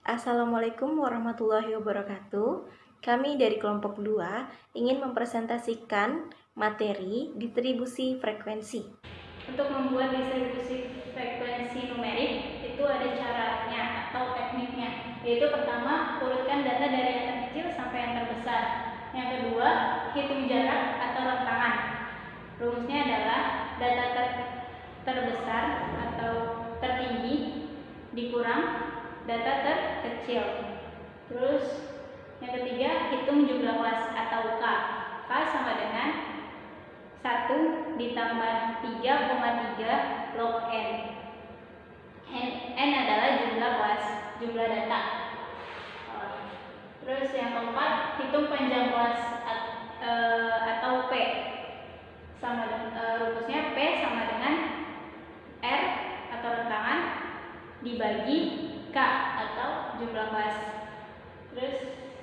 Assalamualaikum warahmatullahi wabarakatuh. Kami dari kelompok 2 ingin mempresentasikan materi distribusi frekuensi. Untuk membuat distribusi frekuensi numerik itu ada caranya atau tekniknya, yaitu pertama, urutkan data dari yang terkecil sampai yang terbesar. Yang kedua, hitung jarak atau rentangan. Rumusnya adalah data terbesar atau tertinggi dikurang data terkecil. Terus yang ketiga, hitung jumlah kelas atau K. K sama dengan 1 ditambah 3,3 log N. N adalah jumlah kelas, jumlah data. Terus yang keempat, hitung panjang kelas atau P. Rumusnya P sama dengan R atau rentangan dibagi K atau jumlah kelas. Terus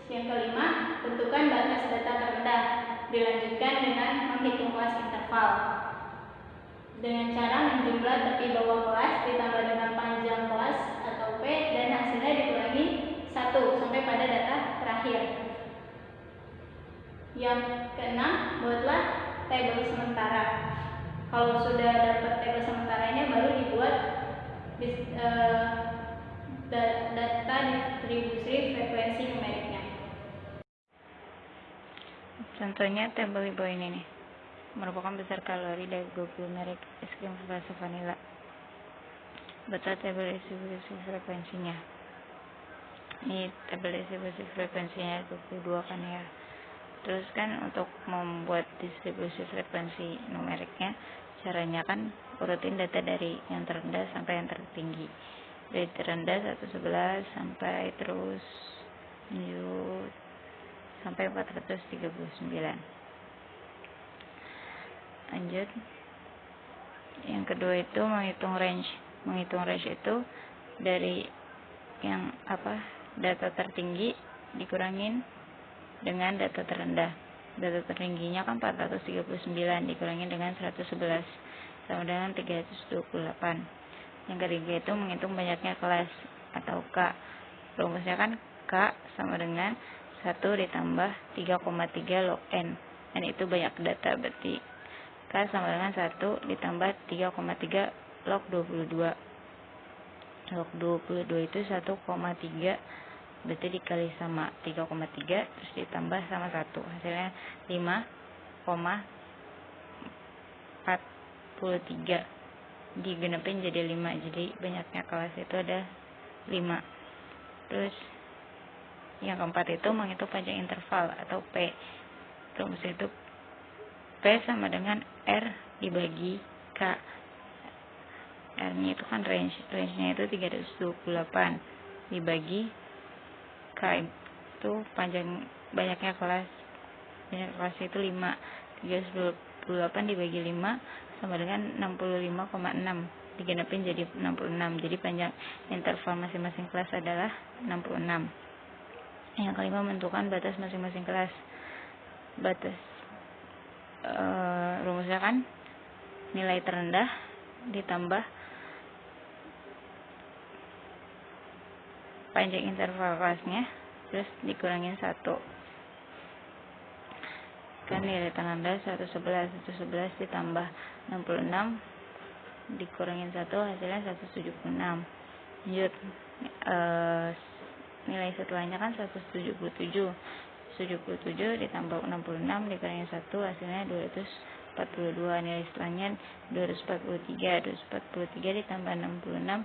yang kelima, tentukan batas data terendah. Dilanjutkan dengan menghitung kelas interval dengan cara menjumlah tepi bawah kelas ditambah dengan panjang kelas atau P, dan hasilnya dikurangi 1 sampai pada data terakhir. Yang keenam, buatlah tabel sementara. Kalau sudah dapat tabel sementaranya, baru dibuat data distribusi frekuensi numeriknya. Contohnya tabel di bawah ini nih, merupakan besar kalori dari 20 merek es krim rasa vanila. Baca tabel distribusi frekuensinya. Ini tabel distribusi frekuensinya 22 kan ya. Terus kan untuk membuat distribusi frekuensi numeriknya, caranya kan urutin data dari yang terendah sampai yang tertinggi. Dari terendah 111 sampai terus lanjut sampai 439. Lanjut, yang kedua itu menghitung range. Menghitung range itu dari yang data tertinggi dikurangin dengan data terendah. Data tertingginya kan 439 dikurangin dengan 111 sama dengan 328. Yang ketiga itu menghitung banyaknya kelas atau K. Rumusnya kan K sama dengan 1 ditambah 3,3 log N. N itu banyak data, berarti K sama dengan 1 ditambah 3,3 log 22. Log 22 itu 1,3, berarti dikali sama 3,3 terus ditambah sama 1, hasilnya 5,43. Digenepin jadi 5, jadi banyaknya kelas itu ada 5. Terus yang keempat itu menghitung panjang interval atau P. Rumus itu P sama dengan R dibagi K. R-nya itu kan range-nya itu 328 dibagi K itu banyaknya kelas. Banyak kelas itu 5. 328 dibagi 5 sama dengan 65,6. Digenepin jadi 66. Jadi panjang interval masing-masing kelas adalah 66. Yang kelima, menentukan batas masing-masing kelas. Batas rumusnya kan nilai terendah ditambah panjang interval kelasnya terus dikurangin 1. Kan nilai terendah 111 ditambah 66 dikurangin 1, hasilnya 176. Lanjut, nilai setelahnya kan 177 ditambah 66 dikurangin 1, hasilnya 242. Nilai setelahnya 243 ditambah 66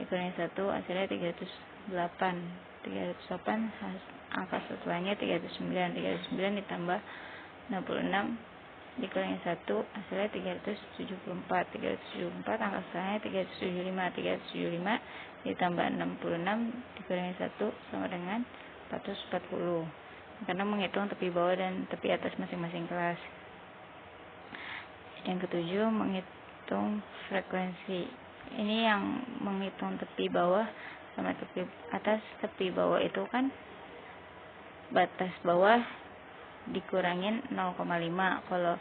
dikurangin 1, hasilnya 308. Angka setelahnya 309 ditambah 66 dikurangin 1, hasilnya 374. Angka setelahnya 375 ditambah 66 dikurangin 1 sama dengan 440. Karena menghitung tepi bawah dan tepi atas masing-masing kelas. Yang ketujuh, menghitung frekuensi. Ini yang menghitung tepi bawah sama tepi atas. Tepi bawah itu kan batas bawah dikurangin 0,5. Kalau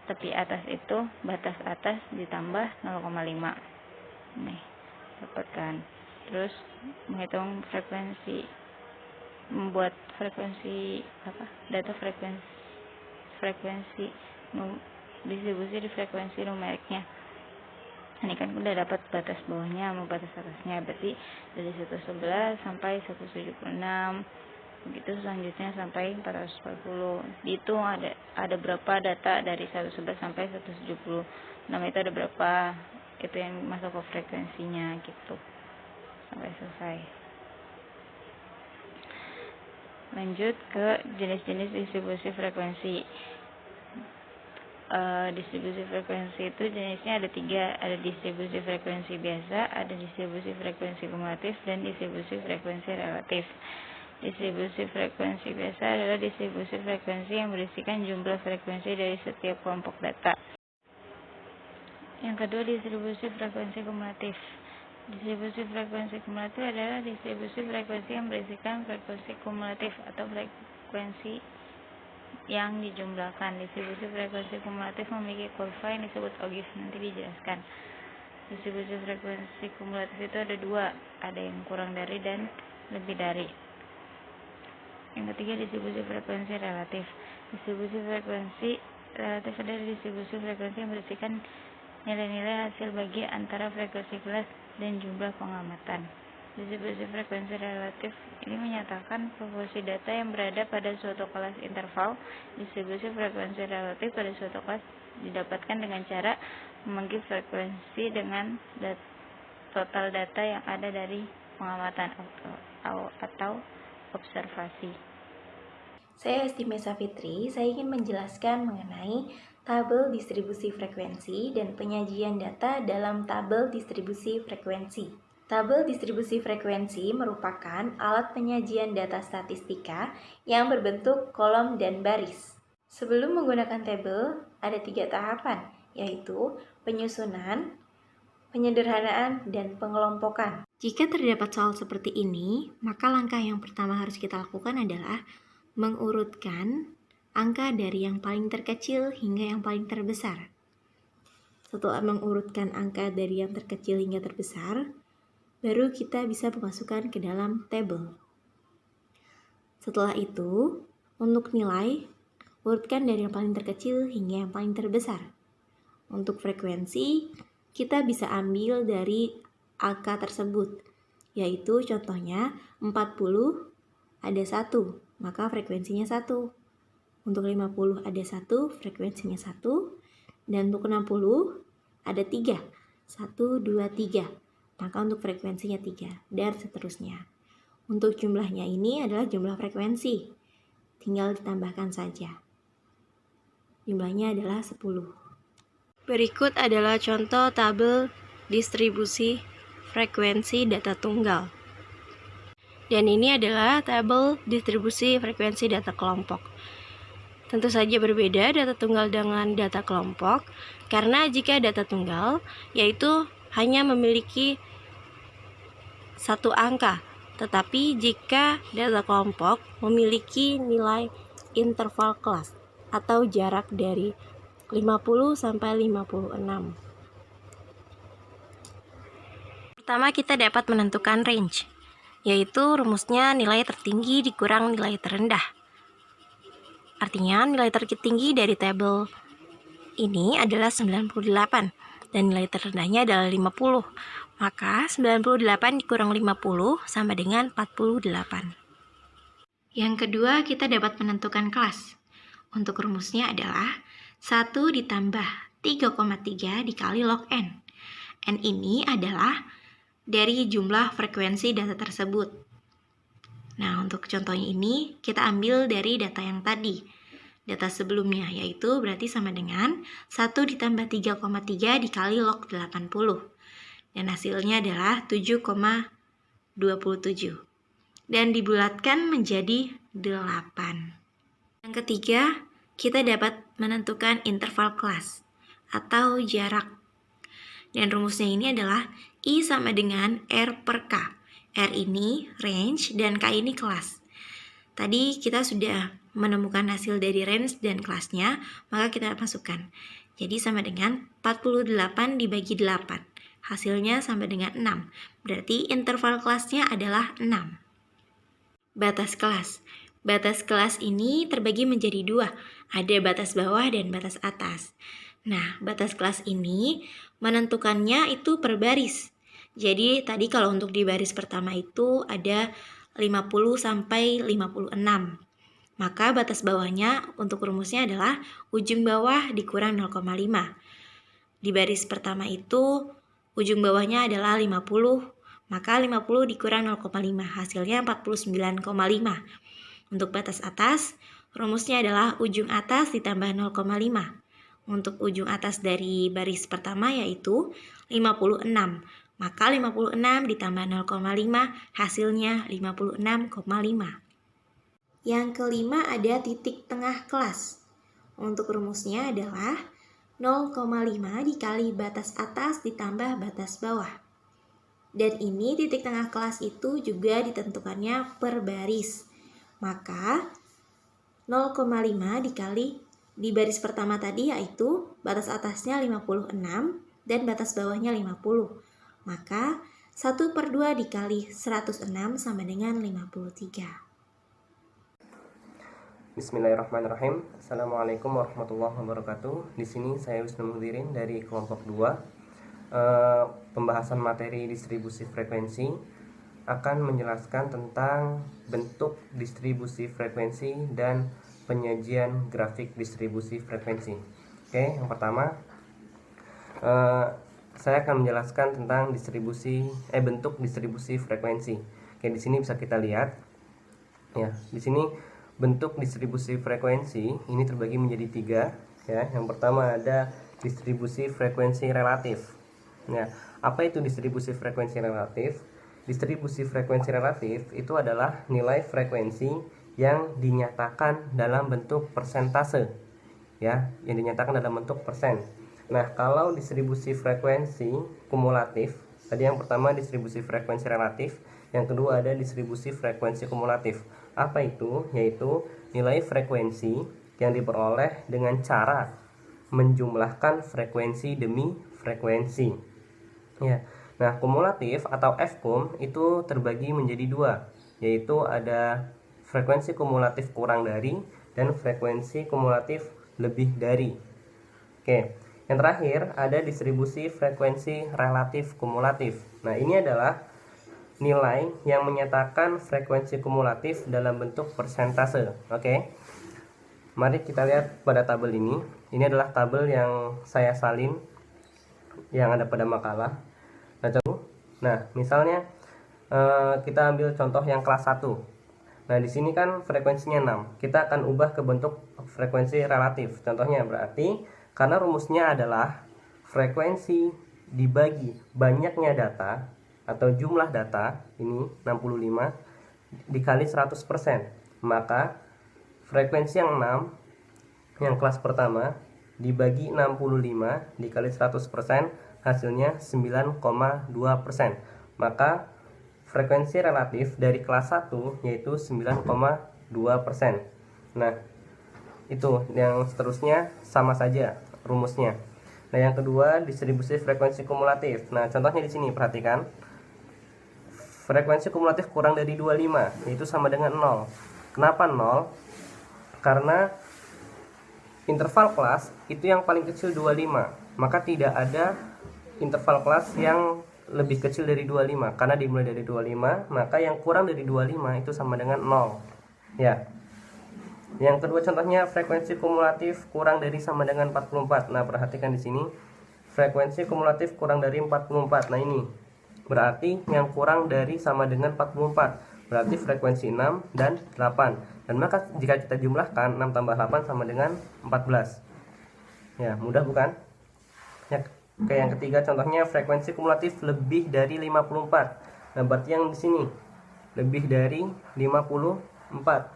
tepi atas itu batas atas ditambah 0,5. Nih, dapatkan. Terus menghitung membuat data frekuensi distribusi di frekuensi numeriknya. Ini kan udah dapat batas bawahnya sama batas atasnya, berarti dari 111 sampai 176, begitu selanjutnya sampai 440. Dihitung ada berapa data dari 111 sampai 176 itu ada berapa, itu yang masuk ke frekuensinya gitu sampai selesai. Lanjut ke jenis-jenis distribusi frekuensi. Distribusi frekuensi itu jenisnya ada 3, ada distribusi frekuensi biasa, ada distribusi frekuensi kumulatif, dan distribusi frekuensi relatif. Distribusi frekuensi biasa adalah distribusi frekuensi yang berisikan jumlah frekuensi dari setiap kelompok data. Yang kedua, distribusi frekuensi kumulatif. Distribusi frekuensi kumulatif adalah distribusi frekuensi yang berisikan frekuensi kumulatif atau frekuensi yang dijumlahkan. Distribusi frekuensi kumulatif memiliki kurva yang disebut ogive, nanti dijelaskan. Distribusi frekuensi kumulatif itu ada 2, ada yang kurang dari dan lebih dari. Yang ketiga, distribusi frekuensi relatif. Distribusi frekuensi relatif adalah distribusi frekuensi yang berisikan nilai-nilai hasil bagi antara frekuensi kelas dan jumlah pengamatan. Distribusi frekuensi relatif ini menyatakan proporsi data yang berada pada suatu kelas interval. Distribusi frekuensi relatif pada suatu kelas didapatkan dengan cara membagi frekuensi dengan total data yang ada dari pengamatan atau observasi. Saya Estimesa Fitri, saya ingin menjelaskan mengenai tabel distribusi frekuensi dan penyajian data dalam tabel distribusi frekuensi. Tabel distribusi frekuensi merupakan alat penyajian data statistika yang berbentuk kolom dan baris. Sebelum menggunakan tabel, ada 3 tahapan, yaitu penyusunan, penyederhanaan, dan pengelompokan. Jika terdapat soal seperti ini, maka langkah yang pertama harus kita lakukan adalah mengurutkan angka dari yang paling terkecil hingga yang paling terbesar. Setelah mengurutkan angka dari yang terkecil hingga terbesar, baru kita bisa memasukkan ke dalam tabel. Setelah itu, untuk nilai, urutkan dari yang paling terkecil hingga yang paling terbesar. Untuk frekuensi, kita bisa ambil dari angka tersebut, yaitu contohnya 40 ada 1, maka frekuensinya 1. Untuk 50 ada 1, frekuensinya 1. Dan untuk 60 ada 3, 1, 2, 3. Maka untuk frekuensinya 3, dan seterusnya. Untuk jumlahnya ini adalah jumlah frekuensi. Tinggal ditambahkan saja. Jumlahnya adalah 10. Berikut adalah contoh tabel distribusi frekuensi data tunggal. Dan ini adalah tabel distribusi frekuensi data kelompok. Tentu saja berbeda data tunggal dengan data kelompok, karena jika data tunggal, yaitu hanya memiliki 1 angka, tetapi jika data kelompok memiliki nilai interval kelas atau jarak dari 50 sampai 56. Pertama, kita dapat menentukan range, yaitu rumusnya nilai tertinggi dikurang nilai terendah. Artinya nilai tertinggi dari tabel ini adalah 98 dan nilai terendahnya adalah 50. Maka 98 dikurang 50 sama dengan 48. Yang kedua, kita dapat menentukan kelas. Untuk rumusnya adalah 1 ditambah 3,3 dikali log N. N ini adalah dari jumlah frekuensi data tersebut. Nah, untuk contohnya ini kita ambil dari data yang tadi, data sebelumnya, yaitu berarti sama dengan 1 ditambah 3,3 dikali log 80. Dan hasilnya adalah 7,27. Dan dibulatkan menjadi 8. Yang ketiga, kita dapat menentukan interval kelas atau jarak. Dan rumusnya ini adalah I sama dengan R per K. R ini range dan K ini kelas. Tadi kita sudah menemukan hasil dari range dan kelasnya, maka kita masukkan. Jadi sama dengan 48 dibagi 8. hasilnya sama dengan 6. Berarti interval kelasnya adalah 6. Batas kelas. Batas kelas ini terbagi menjadi 2, ada batas bawah dan batas atas. Nah, batas kelas ini menentukannya itu per baris. Jadi tadi kalau untuk di baris pertama itu ada 50 sampai 56. Maka batas bawahnya untuk rumusnya adalah ujung bawah dikurang 0,5. Di baris pertama itu ujung bawahnya adalah 50, maka 50 dikurang 0,5, hasilnya 49,5. Untuk batas atas, rumusnya adalah ujung atas ditambah 0,5. Untuk ujung atas dari baris pertama yaitu 56, maka 56 ditambah 0,5 hasilnya 56,5. Yang kelima ada titik tengah kelas. Untuk rumusnya adalah 0,5 dikali batas atas ditambah batas bawah. Dan ini titik tengah kelas itu juga ditentukannya per baris. Maka 0,5 dikali di baris pertama tadi yaitu batas atasnya 56 dan batas bawahnya 50. Maka 1/2 dikali 106 sama dengan 53. Bismillahirrahmanirrahim. Assalamualaikum warahmatullahi wabarakatuh. Di sini saya Wisnu Mudirin dari kelompok 2. Pembahasan materi distribusi frekuensi akan menjelaskan tentang bentuk distribusi frekuensi dan penyajian grafik distribusi frekuensi. Oke, yang pertama saya akan menjelaskan tentang bentuk distribusi frekuensi. Oke, di sini bisa kita lihat ya, di sini bentuk distribusi frekuensi ini terbagi menjadi 3 ya. Yang pertama ada distribusi frekuensi relatif. Ya, apa itu distribusi frekuensi relatif? Distribusi frekuensi relatif itu adalah nilai frekuensi yang dinyatakan dalam bentuk persentase ya, yang dinyatakan dalam bentuk persen. Nah, kalau distribusi frekuensi kumulatif, tadi yang pertama distribusi frekuensi relatif, yang kedua ada distribusi frekuensi kumulatif. Apa itu? Yaitu nilai frekuensi yang diperoleh dengan cara menjumlahkan frekuensi demi frekuensi. Ya. Nah, kumulatif atau Fkum itu terbagi menjadi 2, yaitu ada frekuensi kumulatif kurang dari dan frekuensi kumulatif lebih dari. Oke, yang terakhir ada distribusi frekuensi relatif kumulatif. Nah, ini adalah nilai yang menyatakan frekuensi kumulatif dalam bentuk persentase. Oke, mari kita lihat pada tabel ini. Ini adalah tabel yang saya salin yang ada pada makalah. Nah, misalnya kita ambil contoh yang kelas 1. Nah, di sini kan frekuensinya 6. Kita akan ubah ke bentuk frekuensi relatif. Contohnya berarti karena rumusnya adalah frekuensi dibagi banyaknya data atau jumlah data, ini 65 dikali 100%. Maka frekuensi yang 6 yang kelas pertama dibagi 65 dikali 100% hasilnya 9,2%. Maka frekuensi relatif dari kelas 1 yaitu 9,2%. Nah, itu yang seterusnya sama saja rumusnya. Nah, yang kedua distribusi frekuensi kumulatif. Nah, contohnya di sini perhatikan. Frekuensi kumulatif kurang dari 25 yaitu sama dengan 0. Kenapa 0? Karena interval kelas itu yang paling kecil 25. Maka tidak ada interval kelas yang lebih kecil dari 25. Karena dimulai dari 25, maka yang kurang dari 25 itu sama dengan 0. Ya. Yang kedua contohnya frekuensi kumulatif kurang dari sama dengan 44. Nah, perhatikan di sini. Frekuensi kumulatif kurang dari 44. Nah, ini berarti yang kurang dari sama dengan 44. Berarti frekuensi 6 dan 8. Dan maka jika kita jumlahkan 6 tambah 8 sama dengan 14. Ya, mudah bukan? Ya. Oke, yang ketiga contohnya frekuensi kumulatif lebih dari 54. Nah, berarti yang di sini lebih dari 54.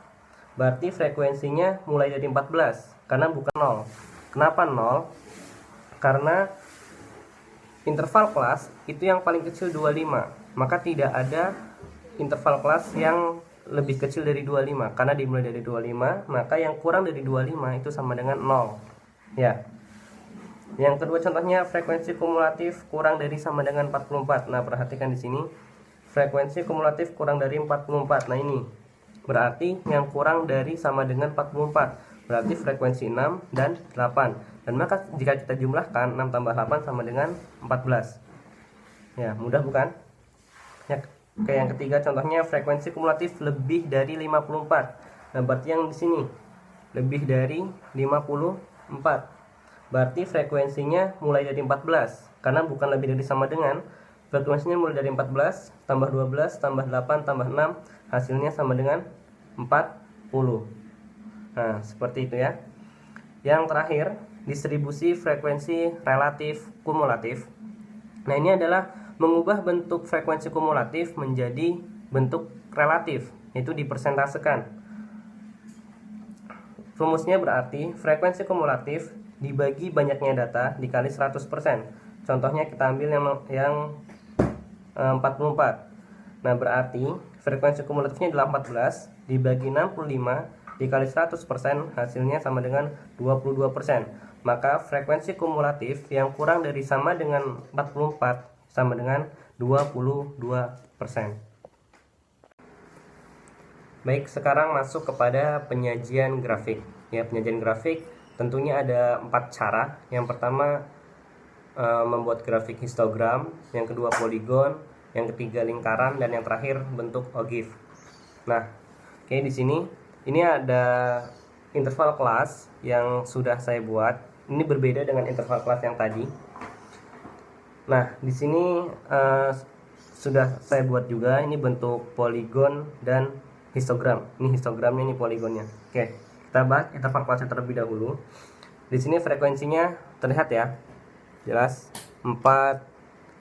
Berarti frekuensinya mulai dari 14 karena bukan 0. Kenapa 0? Karena interval kelas itu yang paling kecil 25. Maka tidak ada interval kelas yang lebih kecil dari 25 karena dimulai dari 25, maka yang kurang dari 25 itu sama dengan 0. Ya. Yang kedua contohnya frekuensi kumulatif kurang dari sama dengan 44. Nah, perhatikan di sini. Frekuensi kumulatif kurang dari 44. Nah, ini berarti yang kurang dari sama dengan 44. Berarti frekuensi 6 dan 8. Dan maka jika kita jumlahkan 6 tambah 8 sama dengan 14. Ya, mudah bukan? Ya, oke, yang ketiga contohnya frekuensi kumulatif lebih dari 54. Nah, berarti yang di sini lebih dari 54. Berarti frekuensinya mulai dari 14. Karena bukan lebih dari sama dengan, frekuensinya mulai dari 14 tambah 12 tambah 8 tambah 6, hasilnya sama dengan 40. Nah, seperti itu ya. Yang terakhir, distribusi frekuensi relatif kumulatif. Nah, ini adalah mengubah bentuk frekuensi kumulatif menjadi bentuk relatif, yaitu dipersentasekan. Rumusnya berarti frekuensi kumulatif dibagi banyaknya data dikali 100%. Contohnya kita ambil yang 44. Nah, berarti frekuensi kumulatifnya adalah 14 dibagi 65 dikali 100%, hasilnya sama dengan 22%. Maka frekuensi kumulatif yang kurang dari sama dengan 44 sama dengan 22%. Baik, sekarang masuk kepada penyajian grafik. Ya, penyajian grafik tentunya ada 4 cara. Yang pertama membuat grafik histogram, yang kedua poligon, yang ketiga lingkaran, dan yang terakhir bentuk ogive. Nah, oke, di sini ini ada interval kelas yang sudah saya buat. Ini berbeda dengan interval kelas yang tadi. Nah, di sini sudah saya buat juga ini bentuk poligon dan histogram. Ini histogramnya, ini poligonnya. Oke, kita bahas interval kelasnya terlebih dahulu. Di sini frekuensinya terlihat ya, jelas 4,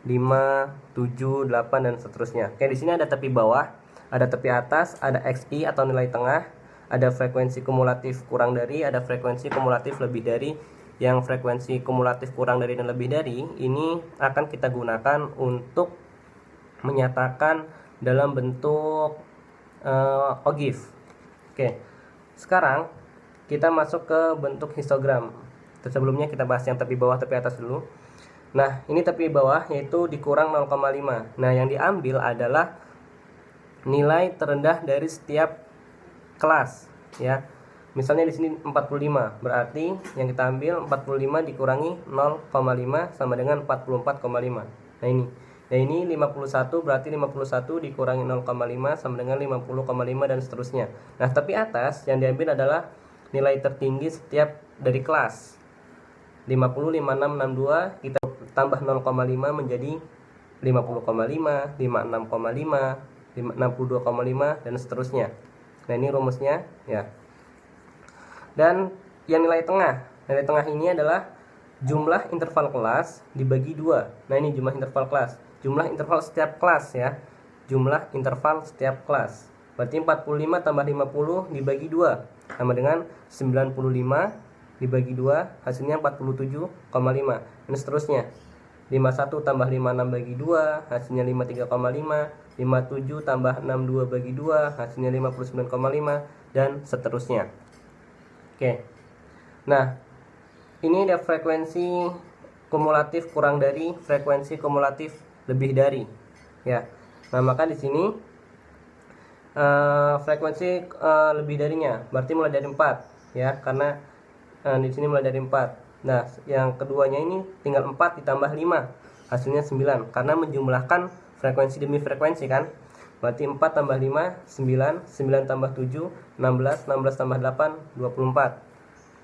5, 7, 8 dan seterusnya. Oke, di sini ada tepi bawah, ada tepi atas, ada XI atau nilai tengah, ada frekuensi kumulatif kurang dari, ada frekuensi kumulatif lebih dari. Yang frekuensi kumulatif kurang dari dan lebih dari ini akan kita gunakan untuk menyatakan dalam bentuk ogive. Oke, sekarang kita masuk ke bentuk histogram. Sebelumnya kita bahas yang tepi bawah, tepi atas dulu. Nah, ini tepi bawah yaitu dikurang 0,5. Nah, yang diambil adalah nilai terendah dari setiap kelas ya. Misalnya di sini 45, berarti yang kita ambil 45 dikurangi 0,5 sama dengan 44,5. Nah, ini. Nah, ini 51, berarti 51 dikurangi 0,5 sama dengan 50,5 dan seterusnya. Nah, tepi atas yang diambil adalah nilai tertinggi setiap dari kelas. 50, 56, 62, kita tambah 0,5 menjadi 50,5, 56,5, 62,5 dan seterusnya. Nah, ini rumusnya ya. Dan yang nilai tengah. Nilai tengah ini adalah jumlah interval kelas dibagi 2. Nah, ini jumlah interval kelas. Jumlah interval setiap kelas ya. Jumlah interval setiap kelas. Berarti 45 tambah 50 dibagi 2 sama dengan 95 dibagi 2, hasilnya 47,5. Dan seterusnya. 51 tambah 56 bagi 2, hasilnya 53,5. 57 tambah 62 bagi 2, hasilnya 59,5 dan seterusnya. Oke. Nah, ini ada frekuensi kumulatif kurang dari, frekuensi kumulatif lebih dari ya. Nah, maka di sini frekuensi lebih darinya berarti mulai dari 4 ya, karena di sini mulai dari 4. Nah, yang keduanya ini tinggal 4 ditambah 5, hasilnya 9 karena menjumlahkan frekuensi demi frekuensi kan. Berarti 4 tambah 5 9, 9 tambah 7 16, 16 tambah 8 24.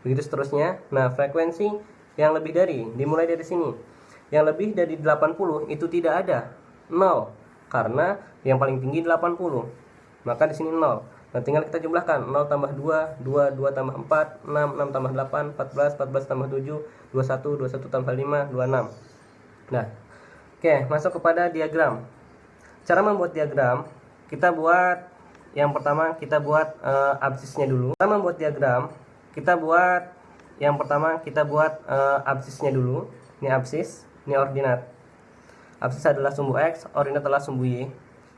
Begitu seterusnya. Nah, frekuensi yang lebih dari dimulai dari sini. Yang lebih dari 80 itu tidak ada, 0, karena yang paling tinggi 80. Maka di sini 0. Nah, tinggal kita jumlahkan 0 tambah 2, 2, 2 tambah 4, 6, 6 tambah 8, 14, 14 tambah 7, 21, 21 tambah 5, 26. Nah, oke, masuk kepada diagram. Cara membuat diagram, kita buat yang pertama kita buat absisnya dulu. Cara membuat diagram, kita buat yang pertama kita buat absisnya dulu. Ini absis, ini ordinat. Absis adalah sumbu X, ordinat adalah sumbu Y.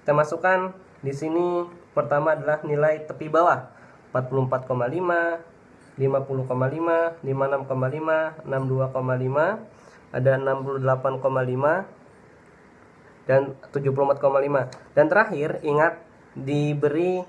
Kita masukkan di sini pertama adalah nilai tepi bawah 44,5, 50,5, 56,5, 62,5, ada 68,5 dan 74,5. Dan terakhir ingat diberi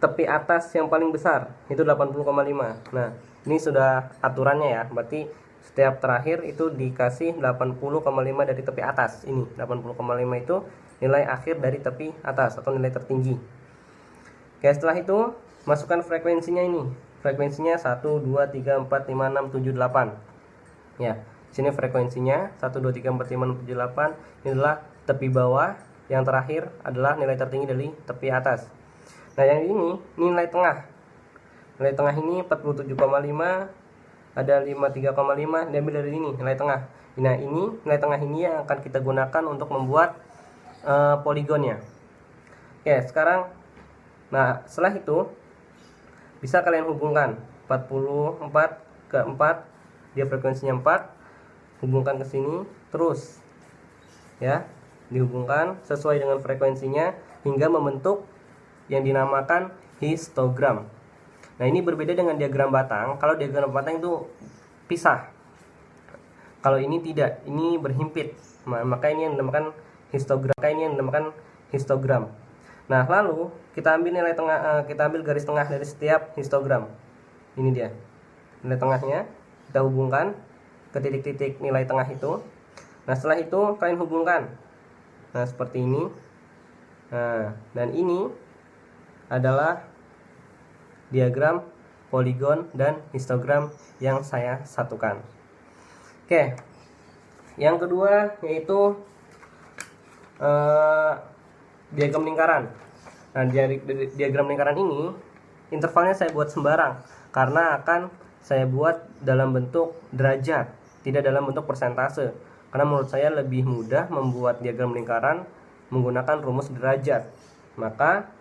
tepi atas yang paling besar itu 80,5. Nah, ini sudah aturannya ya. Berarti setiap terakhir itu dikasih 80,5 dari tepi atas. Ini 80,5 itu nilai akhir dari tepi atas atau nilai tertinggi. Oke, setelah itu masukkan frekuensinya ini. Frekuensinya 1 2 3 4 5 6 7 8. Ya, sini frekuensinya 1 2 3 4 5 6 7 8. Ini adalah tepi bawah, yang terakhir adalah nilai tertinggi dari tepi atas. Nah, yang ini nilai tengah. Nilai tengah ini 47,5, ada 53,5, diambil dari ini nilai tengah. Nah, ini nilai tengah ini yang akan kita gunakan untuk membuat poligonnya. Oke, sekarang nah, setelah itu bisa kalian hubungkan 44 ke 4, dia frekuensinya 4, hubungkan ke sini terus ya, dihubungkan sesuai dengan frekuensinya hingga membentuk yang dinamakan histogram. Nah, ini berbeda dengan diagram batang. Kalau diagram batang itu pisah, kalau ini tidak, ini berhimpit. Maka ini yang dinamakan histogram. Nah, lalu kita ambil nilai tengah, kita ambil garis tengah dari setiap histogram. Ini dia nilai tengahnya, kita hubungkan ke titik-titik nilai tengah itu. Nah, setelah itu kalian hubungkan. Nah, seperti ini. Nah, dan ini adalah diagram poligon dan histogram yang saya satukan. Oke, yang kedua yaitu diagram lingkaran. Nah, diagram lingkaran ini intervalnya saya buat sembarang karena akan saya buat dalam bentuk derajat, tidak dalam bentuk persentase. Karena menurut saya lebih mudah membuat diagram lingkaran menggunakan rumus derajat. Maka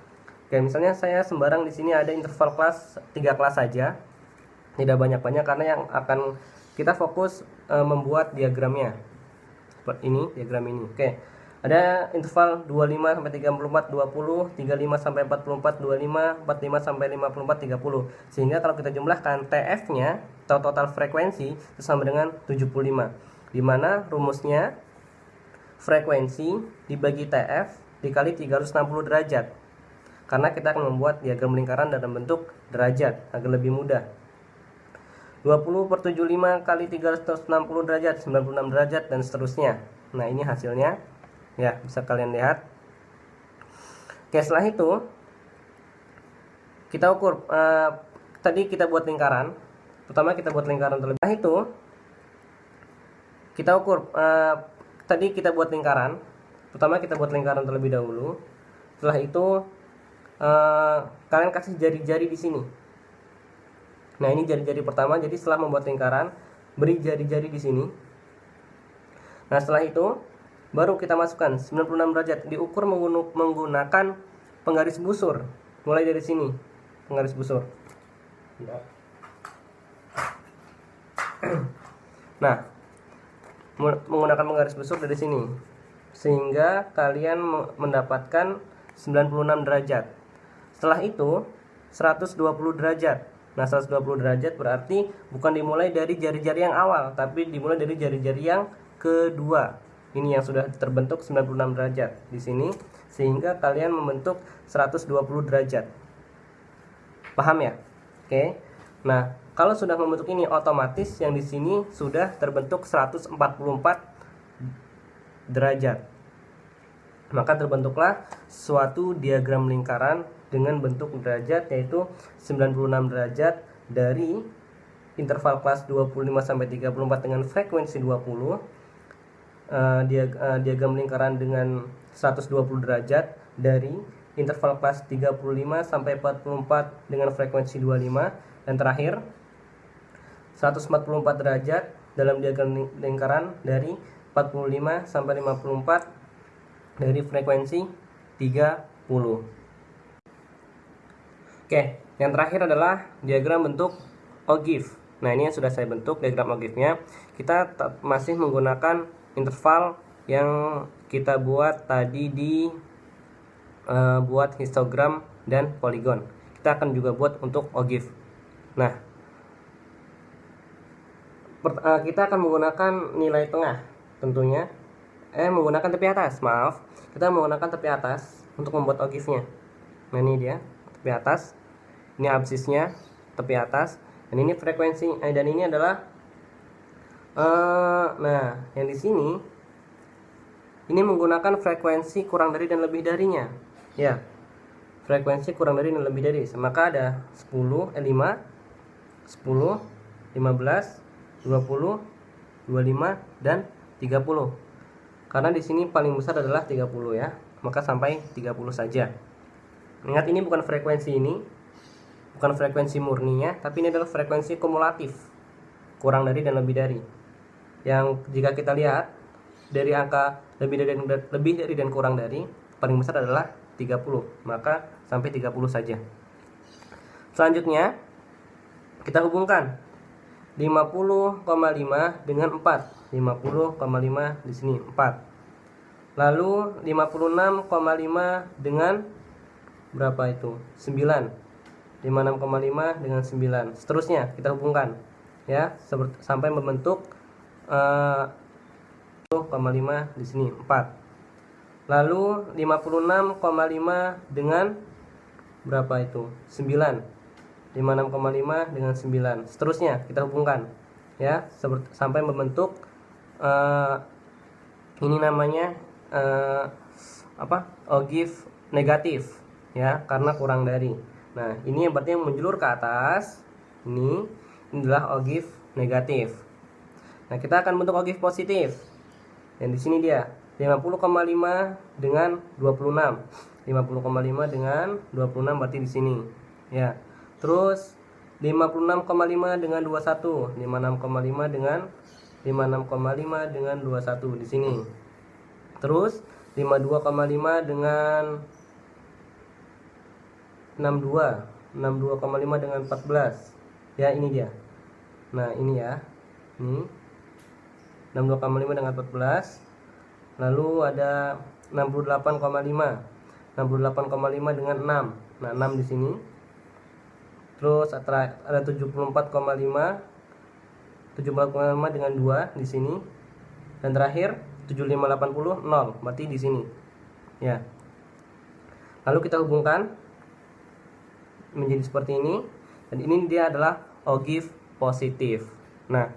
kayak misalnya saya sembarang di sini ada interval kelas 3 kelas saja, tidak banyak-banyak, karena yang akan kita fokus membuat diagramnya seperti ini, diagram ini. Oke. Ada interval 25 sampai 34, 20, 35 sampai 44, 25, 45 sampai 54, 30. Sehingga kalau kita jumlahkan TF-nya atau total frekuensi itu sama dengan 75. Di mana rumusnya frekuensi dibagi TF dikali 360 derajat. Karena kita akan membuat diagram lingkaran dalam bentuk derajat agar lebih mudah. 20/75 kali 360 derajat, 96 derajat, dan seterusnya. Nah, ini hasilnya. Ya, bisa kalian lihat. Oke, setelah itu kita ukur. Tadi kita buat lingkaran. Pertama kita buat lingkaran terlebih dahulu. Itu kita ukur. Tadi kita buat lingkaran. Pertama kita buat lingkaran terlebih dahulu. Setelah itu kalian kasih jari-jari di sini. Nah, ini jari-jari pertama. Jadi setelah membuat lingkaran, beri jari-jari di sini. Nah, setelah itu baru kita masukkan 96 derajat, diukur menggunakan penggaris busur. Mulai dari sini, penggaris busur. Nah, menggunakan penggaris busur dari sini, sehingga kalian mendapatkan 96 derajat. Setelah itu 120 derajat. Nah, 120 derajat berarti bukan dimulai dari jari-jari yang awal, tapi dimulai dari jari-jari yang kedua. Ini yang sudah terbentuk 96 derajat di sini, sehingga kalian membentuk 120 derajat. Paham ya? Oke. Nah, kalau sudah membentuk ini, otomatis yang di sini sudah terbentuk 144 derajat. Maka terbentuklah suatu diagram lingkaran dengan bentuk derajat, yaitu 96 derajat dari interval kelas 25 sampai 34 dengan frekuensi 20. Diagram lingkaran dengan 120 derajat dari interval kelas 35 sampai 44 dengan frekuensi 25, dan terakhir 144 derajat dalam diagram lingkaran dari 45 sampai 54 dari frekuensi 30. Oke, yang terakhir adalah diagram bentuk ogive. Nah, ini yang sudah saya bentuk diagram ogive-nya. Kita masih menggunakan interval yang kita buat tadi di buat histogram dan poligon. Kita akan juga buat untuk ogive. Nah, kita akan menggunakan nilai tengah tentunya. Menggunakan tepi atas, maaf. Kita menggunakan tepi atas untuk membuat ogifnya. Nah, ini dia tepi atas. Ini absisnya, tepi atas. Dan ini frekuensi, dan ini adalah nah, yang di sini ini menggunakan frekuensi kurang dari dan lebih darinya. Ya. Frekuensi kurang dari dan lebih dari. Maka ada 5, 10, 15, 20, 25 dan 30. Karena di sini paling besar adalah 30 ya. Maka sampai 30 saja. Ingat, ini bukan frekuensi ini. Bukan frekuensi murninya, tapi ini adalah frekuensi kumulatif. Kurang dari dan lebih dari. Yang jika kita lihat dari angka lebih dari dan kurang dari, paling besar adalah 30. Maka sampai 30 saja. Selanjutnya kita hubungkan 50,5 dengan 4. 50,5 di sini 4. Lalu 56,5 dengan berapa itu? 9. 56,5 dengan 9. Seterusnya kita hubungkan ya sampai membentuk 50,5 di sini 4. Lalu 56,5 dengan berapa itu? 9. 56,5 dengan 9. Seterusnya kita hubungkan ya sampai membentuk ini namanya ogif negatif ya, karena kurang dari. Nah, ini berarti yang menjulur ke atas. Ini adalah ogif negatif. Nah, kita akan bentuk ogif positif. Yang di sini dia 50,5 dengan 26. 50,5 dengan 26 berarti di sini. Ya. Terus 56,5 dengan 21. 56,5 dengan 21 di sini. Terus 52,5 dengan 62. 62,5 dengan 14. Ya, ini dia. Nah, ini ya. Ini 62,5 dengan 14. Lalu ada 68,5. 68,5 dengan 6. Nah, 6 di sini. Terus ada 74,5. 74,5 dengan 2 di sini. Dan terakhir 7580 0, berarti di sini. Ya. Lalu kita hubungkan menjadi seperti ini, dan ini dia adalah ogif positif. Nah,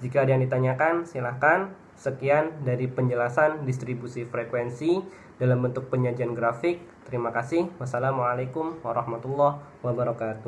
jika ada yang ditanyakan silahkan. Sekian dari penjelasan distribusi frekuensi dalam bentuk penyajian grafik. Terima kasih. Wassalamualaikum warahmatullahi wabarakatuh.